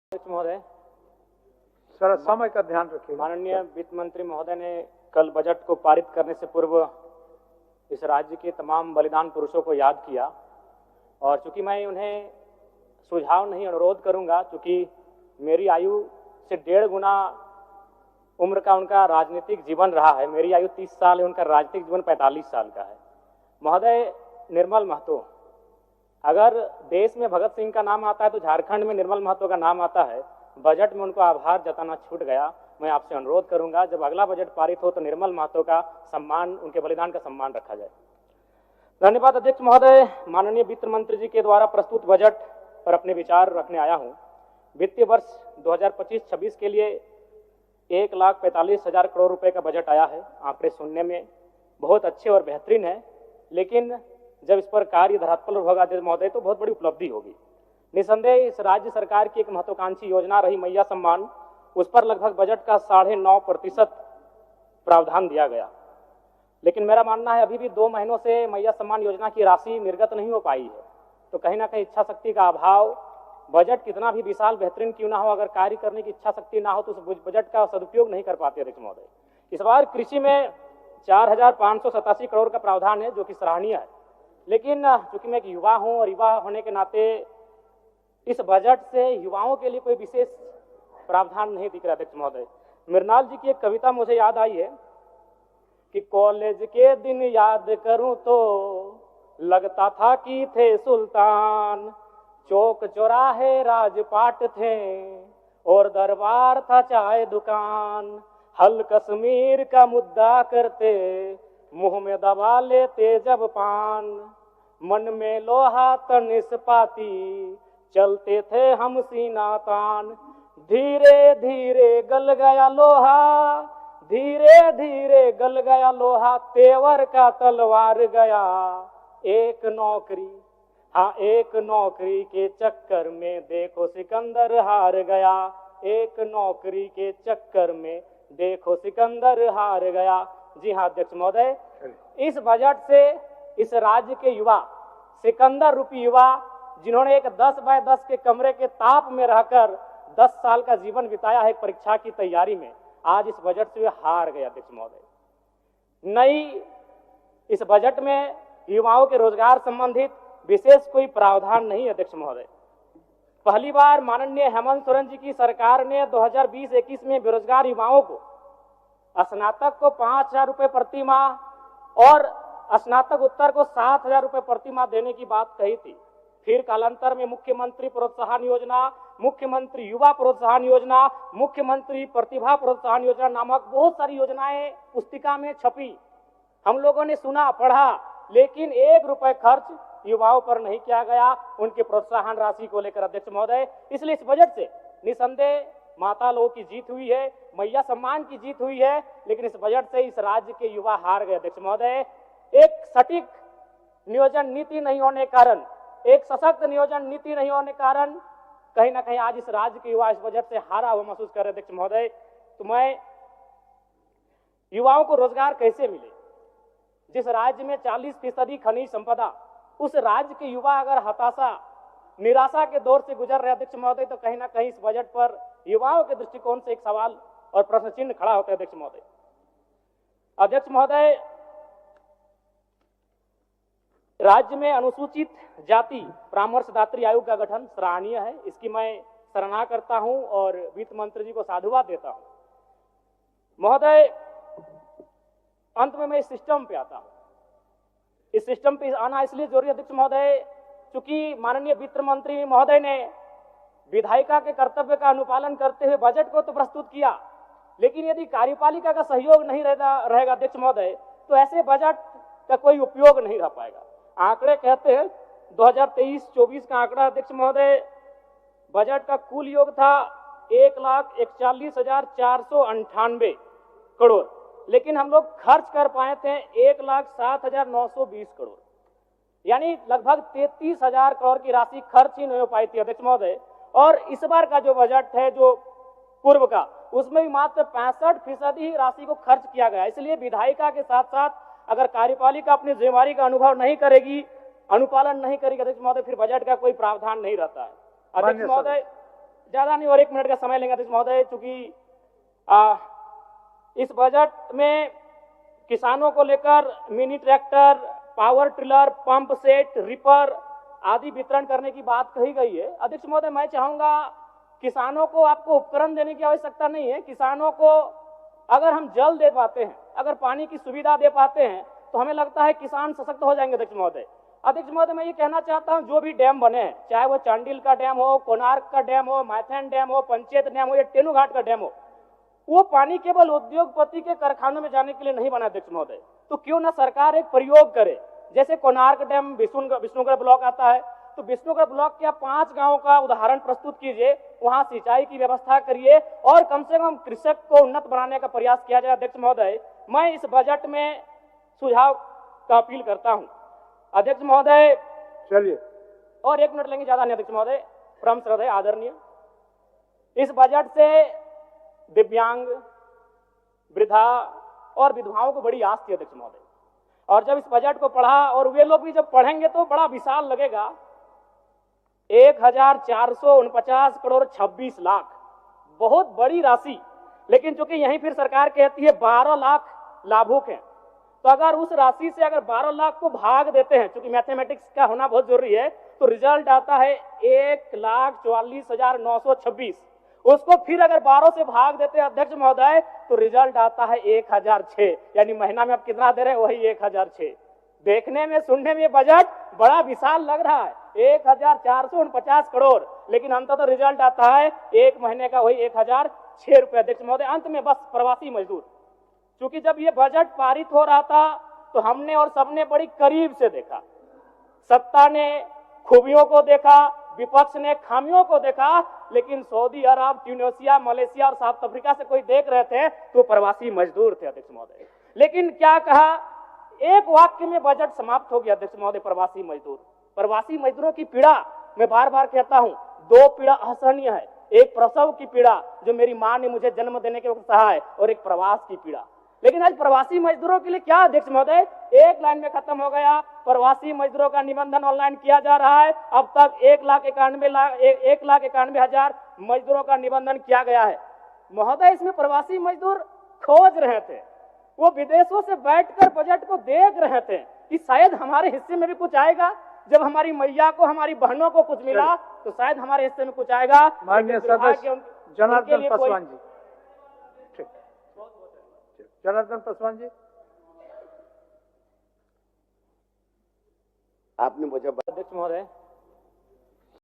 अध्यक्ष महोदय, सर समय का ध्यान रखिए। माननीय वित्त मंत्री महोदय ने कल बजट को पारित करने से पूर्व इस राज्य के तमाम बलिदान पुरुषों को याद किया और चूंकि मैं उन्हें सुझाव नहीं अनुरोध करूंगा, चूंकि मेरी आयु से 1.5 गुना उम्र का उनका राजनीतिक जीवन रहा है। मेरी आयु 30 साल है, उनका राजनीतिक जीवन 45 साल का है। महोदय, निर्मल महतो, अगर देश में भगत सिंह का नाम आता है तो झारखंड में निर्मल महतो का नाम आता है। बजट में उनको आभार जताना छूट गया। मैं आपसे अनुरोध करूंगा, जब अगला बजट पारित हो तो निर्मल महतो का सम्मान, उनके बलिदान का सम्मान रखा जाए। धन्यवाद अध्यक्ष महोदय। माननीय वित्त मंत्री जी के द्वारा प्रस्तुत बजट पर अपने विचार रखने आया हूं। वित्तीय वर्ष 2025-26 के लिए 1,45,000 करोड़ रुपए का बजट आया है। आंकड़े सुनने में बहुत अच्छे और बेहतरीन है, लेकिन जब इस पर कार्य धरातल पर होगा अध्यक्ष महोदय तो बहुत बड़ी उपलब्धि होगी। निसंदेह इस राज्य सरकार की एक महत्वाकांक्षी योजना रही मैया सम्मान, उस पर लगभग बजट का 9.5% प्रावधान दिया गया। लेकिन मेरा मानना है अभी भी 2 महीनों से मैया सम्मान योजना की राशि निर्गत नहीं हो पाई है। तो कहीं ना कहीं इच्छा शक्ति का अभाव, बजट कितना भी विशाल बेहतरीन क्यों ना हो, अगर कार्य करने की इच्छा शक्ति ना हो तो उस बजट का सदुपयोग नहीं कर पाते अध्यक्ष महोदय। इस बार कृषि में 4,587 करोड़ का प्रावधान है, जो कि सराहनीय है। लेकिन चूंकि मैं एक युवा हूं और युवा होने के नाते इस बजट से युवाओं के लिए कोई विशेष प्रावधान नहीं दिख रहा अध्यक्ष महोदय। मृणाल जी की एक कविता मुझे याद आई है कि कॉलेज के दिन याद करूं तो लगता था कि थे सुल्तान, चौक चौराहे राजपाट थे और दरबार था चाय दुकान, हल कश्मीर का मुद्दा करते मुंह में दबा लेते जब पान, मन में लोहा तन इस्पाती चलते थे हम सीना तान, धीरे धीरे गल गया लोहा, धीरे धीरे गल गया लोहा, तेवर का तलवार गया, एक नौकरी, हाँ एक नौकरी के चक्कर में देखो सिकंदर हार गया, एक नौकरी के चक्कर में देखो सिकंदर हार गया। जी हाँ अध्यक्ष महोदय, इस बजट से इस राज्य के युवा, सिकंदर रूपी युवा, जिन्होंने एक 10 बाय 10 के कमरे के ताप में रहकर 10 साल का जीवन बिताया है परीक्षा की तैयारी में, आज इस बजट से वे हार गए अध्यक्ष महोदय। नई इस बजट में युवाओं के रोजगार संबंधित विशेष कोई प्रावधान नहीं अध्यक्ष महोदय। पहली बार माननीय हेमंत सोरेन जी की सरकार ने 2020-21 में बेरोजगार युवाओं को, स्नातक को 5,000 रुपए प्रति माह और स्नातक उत्तर को 7,000 रुपए प्रति माह देने की बात कही थी। फिर कालांतर में मुख्यमंत्री प्रोत्साहन योजना, मुख्यमंत्री युवा प्रोत्साहन योजना, मुख्यमंत्री प्रतिभा प्रोत्साहन योजना नामक बहुत सारी योजनाएं पुस्तिका में छपी। हम लोगों ने सुना, पढ़ा, लेकिन 1 रुपए खर्च युवाओं पर नहीं किया गया उनके प्रोत्साहन राशि को लेकर अध्यक्ष महोदय। इसलिए इस बजट से निसंदेह माता लोगों की जीत हुई है, मैया सम्मान की जीत हुई है, लेकिन इस बजट से इस राज्य के युवा हार गए अध्यक्ष महोदय। एक सटीक नियोजन नीति नहीं होने के कारण, एक सशक्त नियोजन नीति नहीं होने के कारण कहीं ना कहीं आज इस राज्य के युवा इस बजट से हारा हुआ महसूस कर रहे अध्यक्ष महोदय। तो मैं युवाओं को रोजगार कैसे मिले? जिस राज्य में 40% खनिज संपदा, उस राज्य के युवा अगर हताशा, निराशा के दौर से गुजर रहे अध्यक्ष महोदय, तो कहीं ना कहीं इस बजट पर युवाओं के दृष्टिकोण से एक सवाल और प्रश्न चिन्ह खड़ा होता है अध्यक्ष महोदय। अध्यक्ष महोदय, राज्य में अनुसूचित जाति परामर्शदात्री आयोग का गठन सराहनीय है। इसकी मैं सराहना करता हूं और वित्त मंत्री जी को साधुवाद देता हूं। महोदय, अंत में मैं इस सिस्टम पे आता हूं। इस सिस्टम पे आना इसलिए जरूरी अध्यक्ष महोदय, चूंकि माननीय वित्त मंत्री महोदय ने विधायिका के कर्तव्य का अनुपालन करते हुए बजट को तो प्रस्तुत किया, लेकिन यदि कार्यपालिका का सहयोग नहीं रहेगा अध्यक्ष महोदय, तो ऐसे बजट का कोई उपयोग नहीं रह पाएगा। आंकड़े कहते हैं 2023-24 का आंकड़ा अध्यक्ष महोदय, बजट का कुल योग था 1,41,498 करोड़, लेकिन हम लोग खर्च कर पाए थे 1,07,920 करोड़, यानी लगभग 33,000 करोड़ की राशि खर्च ही नहीं हो पाई थी अध्यक्ष महोदय। और इस बार का जो बजट है, जो पूर्व का, उसमें भी मात्र 65% ही राशि को खर्च किया गया। इसलिए विधायिका के साथ साथ अगर कार्यपालिका अपनी जिम्मेवारी का अनुभव नहीं करेगी, अनुपालन नहीं करेगी अध्यक्ष महोदय, फिर बजट का कोई प्रावधान नहीं रहता है। अध्यक्ष महोदय, ज्यादा नहीं और 1 मिनट का समय लेंगे अध्यक्ष महोदय, चूंकि इस बजट में किसानों को लेकर mini tractor, power tiller, pump set, ripper आदि वितरण करने की बात कही गई है। अध्यक्ष महोदय, मैं चाहूंगा किसानों को आपको उपकरण देने की आवश्यकता नहीं है। किसानों को अगर हम जल दे पाते हैं, अगर पानी की सुविधा दे पाते हैं, तो हमें लगता है किसान सशक्त हो जाएंगे। अध्यक्ष महोदय, मैं ये कहना चाहता हूं, जो भी डैम बने हैं, चाहे वो चांडिल का डैम हो, कोणार्क का डैम हो, मैथन डैम हो, पंचेत डैम हो या टेनूघाट का डैम हो, वो पानी केवल उद्योगपति के कारखानों में जाने के लिए नहीं बना। अध्यक्ष महोदय, तो क्यों ना सरकार एक प्रयोग करे, जैसे कोणार्क डैम विष्णुगढ़ ब्लॉक आता है, तो विष्णुगढ़ ब्लॉक के आप 5 गांवों का उदाहरण प्रस्तुत कीजिए, वहां सिंचाई की व्यवस्था करिए और कम से कम कृषक को उन्नत बनाने का प्रयास किया जाए। अध्यक्ष महोदय, मैं इस बजट में सुझाव का अपील करता हूं। अध्यक्ष महोदय, चलिए और 1 मिनट लेंगे, ज्यादा नहीं अध्यक्ष महोदय, परम श्रद्धेय आदरणीय, इस बजट से दिव्यांग, वृद्धा और विधवाओं को बड़ी आस थी। अध्यक्ष महोदय, और जब इस बजट को पढ़ा, और वे लोग भी जब पढ़ेंगे तो बड़ा विशाल लगेगा, 1449 करोड़ 26 लाख, बहुत बड़ी राशि। लेकिन चूंकि यहीं फिर सरकार कहती है 12 लाख लाभुक हैं, तो अगर उस राशि से अगर 12 लाख को भाग देते हैं, चूंकि मैथमेटिक्स का होना बहुत जरूरी है, तो रिजल्ट आता है 1,44,926। उसको फिर अगर 12 से भाग देते हैं अध्यक्ष महोदय, तो रिजल्ट आता है 1006, यानी महीना में आप कितना दे रहे हैं, वही 1006। देखने में, सुनने में बजट बड़ा विशाल लग रहा है, 1449 करोड़, लेकिन अंततः रिजल्ट आता है 1 महीने का वही 1006 रुपए। अध्यक्ष महोदय, अंत में बस प्रवासी मजदूर, क्योंकि जब ये बजट पारित हो रहा था तो हमने और सबने बड़ी करीब से देखा, सत्ता ने खूबियों को देखा, विपक्ष ने खामियों को देखा, लेकिन सऊदी अरब, ट्यूनीशिया, मलेशिया और साउथ अफ्रीका से कोई देख रहे थे तो प्रवासी मजदूर थे। अध्यक्ष महोदय, लेकिन क्या कहा, एक वाक्य में बजट समाप्त हो गया। अध्यक्ष महोदय, प्रवासी मजदूरों की पीड़ा, मैं बार बार कहता हूं, 2 पीड़ा असहनीय है, एक प्रसव की पीड़ा जो मेरी मां ने मुझे जन्म देने के वक्त सहा है, और एक प्रवास की पीड़ा। लेकिन आज प्रवासी मजदूरों के लिए क्या अध्यक्ष महोदय, एक लाइन में खत्म हो गया, प्रवासी मजदूरों का निबंधन ऑनलाइन किया जा रहा है। अब तक 1,91,000 मजदूरों का निबंधन किया गया है। महोदय, इसमें प्रवासी मजदूर खोज रहे थे, वो विदेशों से बैठकर बजट को देख रहे थे कि शायद हमारे हिस्से में भी कुछ आएगा। जब हमारी मैया को, हमारी बहनों को कुछ मिला, तो शायद हमारे हिस्से में कुछ आएगा। माननीय सदस्य जनार्दन पासवान जी, जनार्दन पासवान जी, आपने मुझे अध्यक्ष महोदय,